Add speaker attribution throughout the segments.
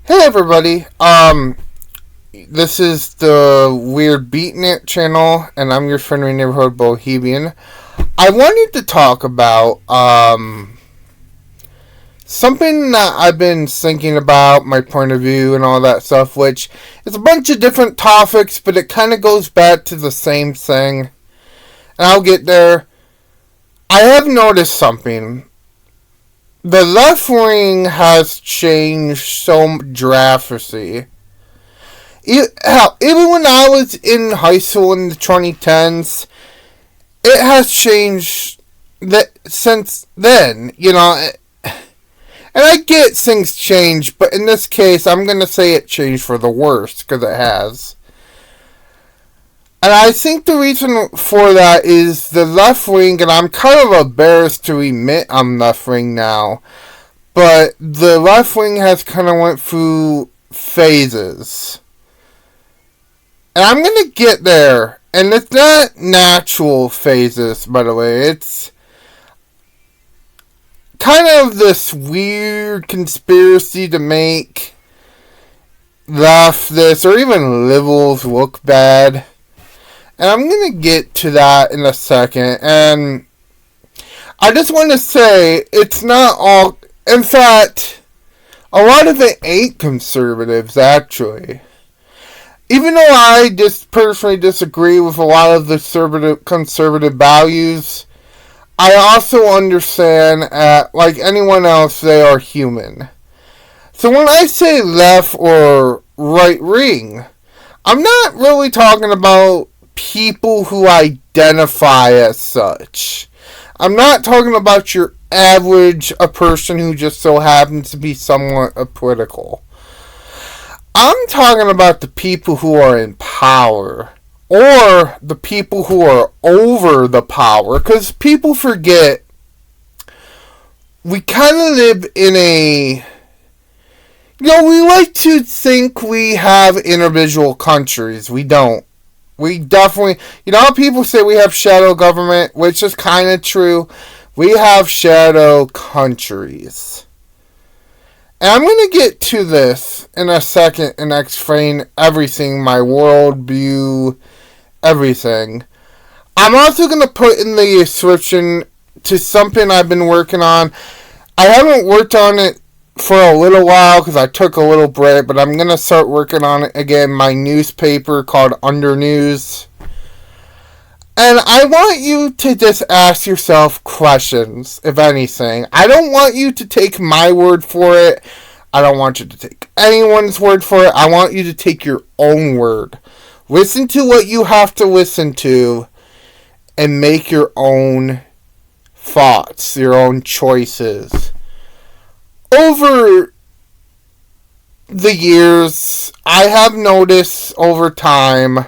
Speaker 1: Hey everybody, this is the Weird Beatnik channel, and I'm your friendly neighborhood bohemian. I wanted to talk about, something that I've been thinking about, my point of view and all that stuff, which is a bunch of different topics, but it kind of goes back to the same thing, and I'll get there. I have noticed something. The left wing has changed so drastically. Even when I was in high school in the 2010s, it has changed since then, And I get things change, but in this case, I'm going to say it changed for the worse, because it has. And I think the reason for that is the left wing, and I'm kind of embarrassed to admit I'm left wing now, but the left wing has kind of went through phases. And I'm going to get there, and it's not natural phases, by the way. It's kind of this weird conspiracy to make leftists or even liberals look bad. And I'm going to get to that in a second. And I just want to say, it's not all... In fact, a lot of it ain't conservatives, actually. Even though I just personally disagree with a lot of the conservative values, I also understand, like anyone else, they are human. So when I say left or right wing, I'm not really talking about people who identify as such. I'm not talking about your average a person who just so happens to be somewhat political. I'm talking about the people who are in power, or the people who are over the power, because people forget we kind of live in a... we like to think we have individual countries. We don't. We definitely, how people say we have shadow government, which is kind of true. We have shadow countries. And I'm going to get to this in a second and explain everything, my worldview, everything. I'm also going to put in the description to something I've been working on. I haven't worked on it for a little while because I took a little break, but I'm going to start working on it again, my newspaper called Under News. And I want you to just ask yourself questions, if anything. I don't want you to take my word for it. I don't want you to take anyone's word for it. I want you to take your own word. Listen to what you have to listen to and make your own thoughts, your own choices. Over the years, I have noticed over time,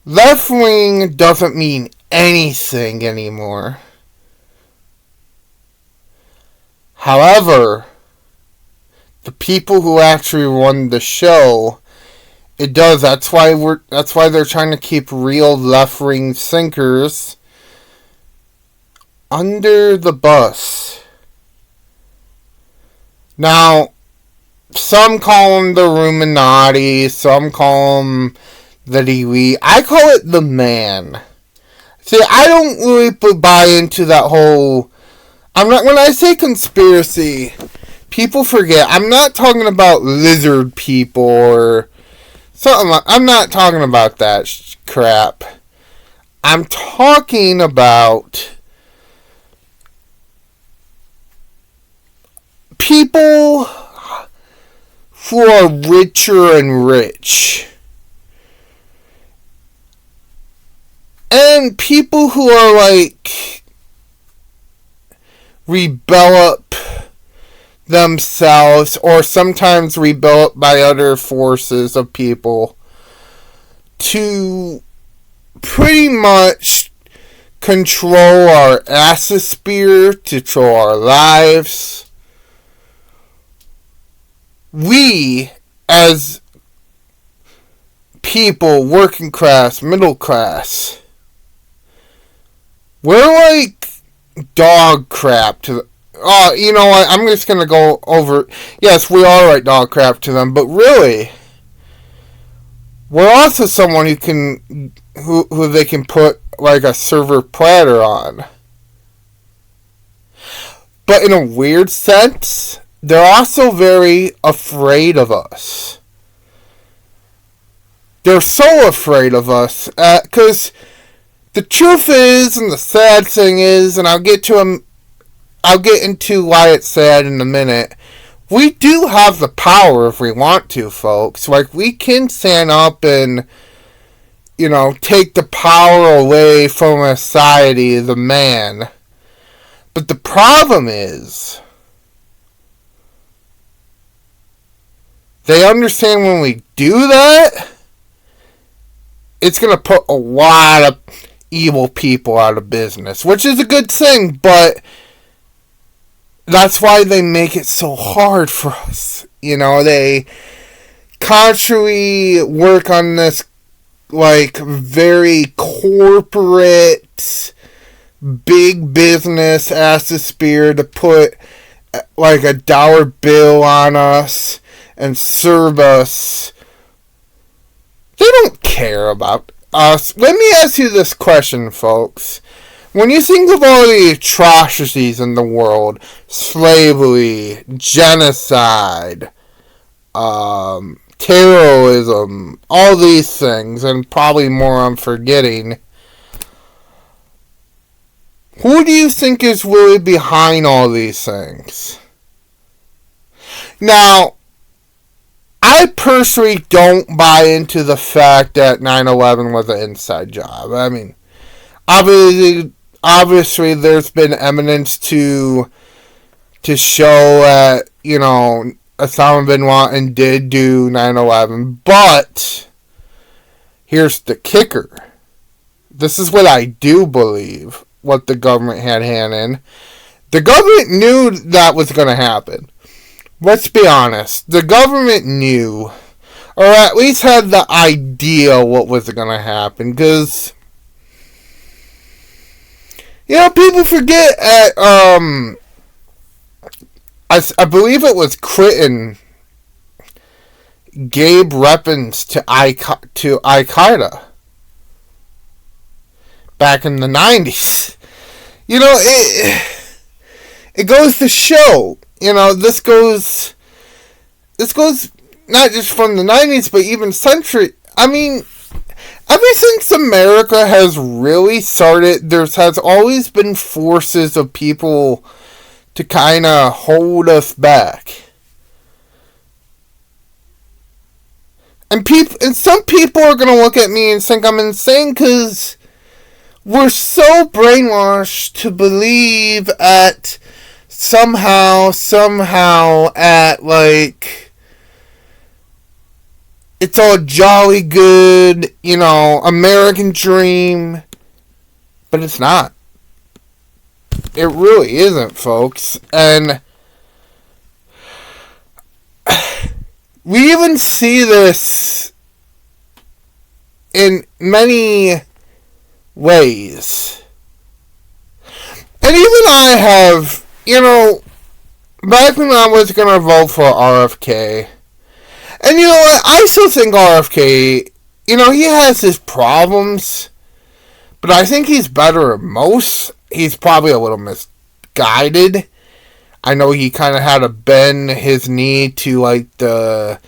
Speaker 1: left wing doesn't mean anything anymore. However, the people who actually run the show, it does. That's why they're trying to keep real left wing thinkers under the bus. Now, some call them the Illuminati, some call them the elite. I call it the man. See, I don't really buy into that whole... when I say conspiracy, people forget. I'm not talking about lizard people or something like... I'm not talking about that crap. I'm talking about people who are richer and rich. And people who are like rebel themselves, or sometimes rebel by other forces of people, to pretty much control our atmosphere, to control our lives. We, as people, working class, middle class, we're like dog crap to You know what? I'm just gonna go over. Yes, we all write dog crap to them, but really, we're also someone who they can put like a server platter on. But in a weird sense, they're also very afraid of us. They're so afraid of us because the truth is, and the sad thing is, and I'll get into why it's sad in a minute. We do have the power if we want to, folks. Like, we can stand up and, take the power away from society, the man. But the problem is, they understand when we do that, it's going to put a lot of evil people out of business, which is a good thing, but that's why they make it so hard for us. They constantly work on this, like, very corporate, big business ass to spear to put, like, a dollar bill on us and serve us. They don't care about us. Let me ask you this question, folks. When you think of all the atrocities in the world, slavery, genocide, terrorism, all these things, and probably more I'm forgetting, who do you think is really behind all these things? Now, I personally don't buy into the fact that 9/11 was an inside job. I mean, obviously there's been evidence to show that, Osama bin Laden did do 9/11, but here's the kicker. This is what I do believe, what the government had hand in. The government knew that was going to happen. Let's be honest. The government knew, or at least had the idea what was going to happen, because people forget at, I believe it was Clinton gave weapons to Al-Qaeda back in the 90s. It goes to show, this goes not just from the 90s, but even century. I mean, ever since America has really started, there has always been forces of people to kind of hold us back. And some people are going to look at me and think I'm insane because we're so brainwashed to believe at somehow at, like, it's all jolly good, American dream. But it's not. It really isn't, folks. And we even see this in many ways. And even I have, back when I was going to vote for RFK, and you know what, I still think RFK, he has his problems, but I think he's better than most. He's probably a little misguided. I know he kind of had to bend his knee to, like, the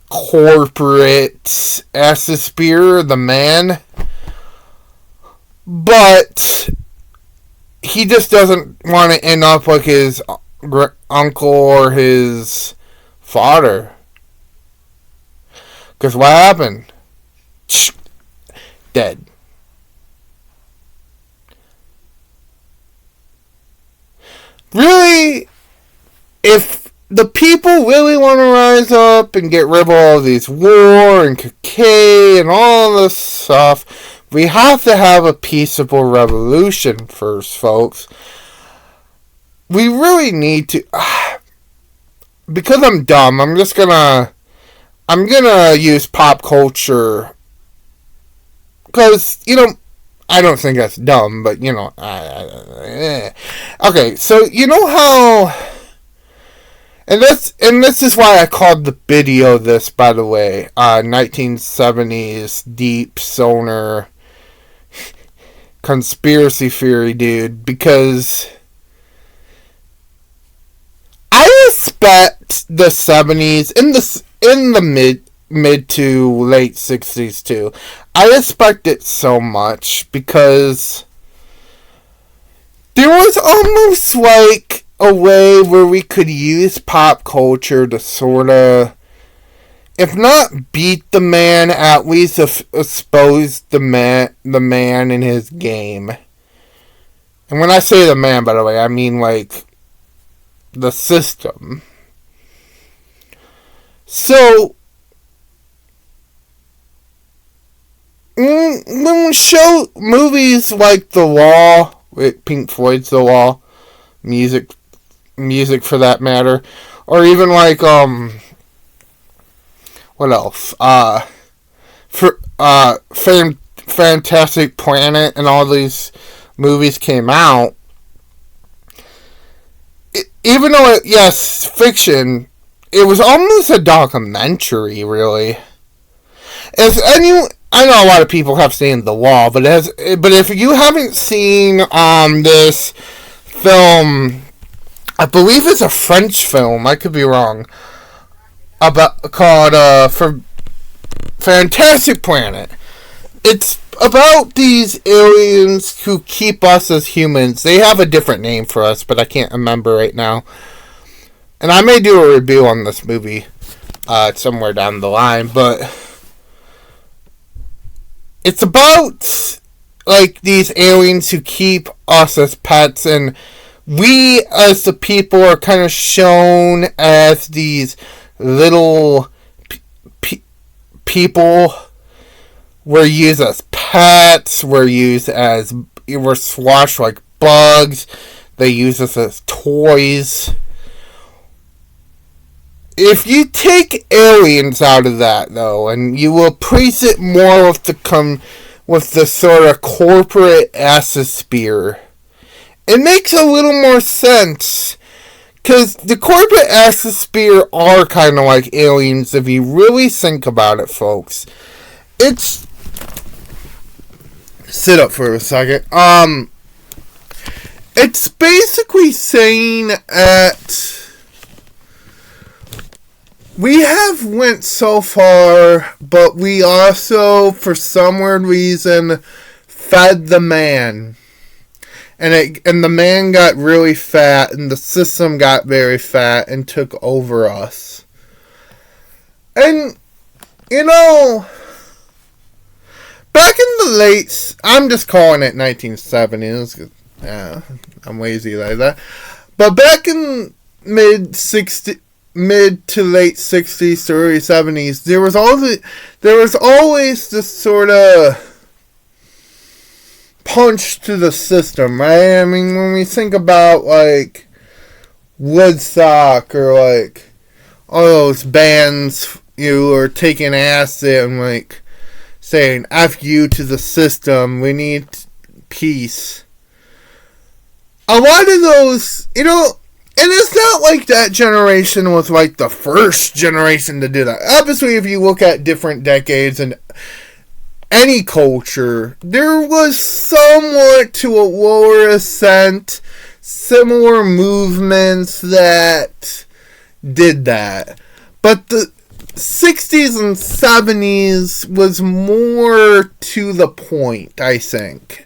Speaker 1: corporate atmosphere, the man. But he just doesn't want to end up like his uncle or his father. Because what happened? Dead. Really, if the people really want to rise up and get rid of all these war and decay and all this stuff, we have to have a peaceable revolution first, folks. We really need to. Because I'm dumb, I'm gonna use pop culture. Because, I don't think that's dumb, but okay. So you know how, and this is why I called the video this, by the way, 1970s deep stoner conspiracy theory, dude, because I respect the 70s in the mid to late 60s too. I respect it so much because there was almost like a way where we could use pop culture to sort of, if not beat the man, at least expose the man in his game. And when I say the man, by the way, I mean like the system. So when we show movies like The Wall, Pink Floyd's The Wall, music for that matter, or even like what else? Fantastic Planet and all these movies came out. Even though yes, fiction, it was almost a documentary, really. I know a lot of people have seen The Wall, but if you haven't seen this film, I believe it's a French film. I could be wrong. Called for Fantastic Planet. It's about these aliens who keep us as humans. They have a different name for us, but I can't remember right now. And I may do a review on this movie somewhere down the line, but it's about like these aliens who keep us as pets, and we as the people are kind of shown as these little people. We're used as pets, we're swashed like bugs, they use us as toys. If you take aliens out of that, though, and you will place it more with the sort of corporate assosphere, it makes a little more sense. Because the corporate assosphere are kind of like aliens if you really think about it, folks. It's... Sit up for a second. It's basically saying that we have went so far, but we also, for some weird reason, fed the man. And the man got really fat, and the system got very fat and took over us. And, back in the I'm just calling it 1970s. Yeah, I'm lazy like that. But back in mid to late 60s to early 70s, there was always this sort of punch to the system, right? I mean, when we think about like Woodstock or like all those bands, are taking acid and like saying F you to the system, we need peace. A lot of those, and it's not like that generation was like the first generation to do that. Obviously, if you look at different decades and any culture, there was somewhat to a lower extent similar movements that did that. But the 60s and 70s was more to the point, I think.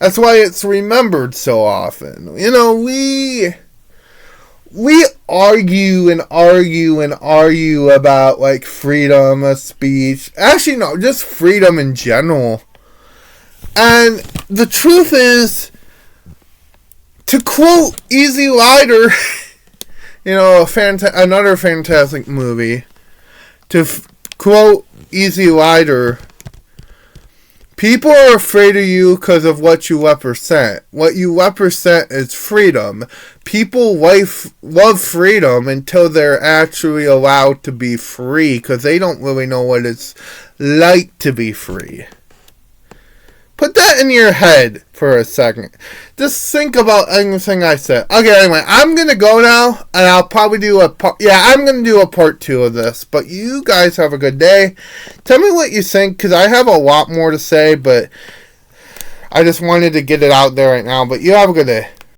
Speaker 1: That's why it's remembered so often. We argue and argue and argue about like freedom of speech. Actually, no, just freedom in general. And the truth is, to quote Easy Rider, another fantastic movie. To quote Easy Rider, people are afraid of you because of what you represent. What you represent is freedom. People love freedom until they're actually allowed to be free, because they don't really know what it's like to be free. Put that in your head for a second. Just think about anything I said. Okay, anyway, I'm going to go now, and I'll probably do I'm going to do a part 2 of this. But you guys have a good day. Tell me what you think, because I have a lot more to say, but I just wanted to get it out there right now. But you have a good day.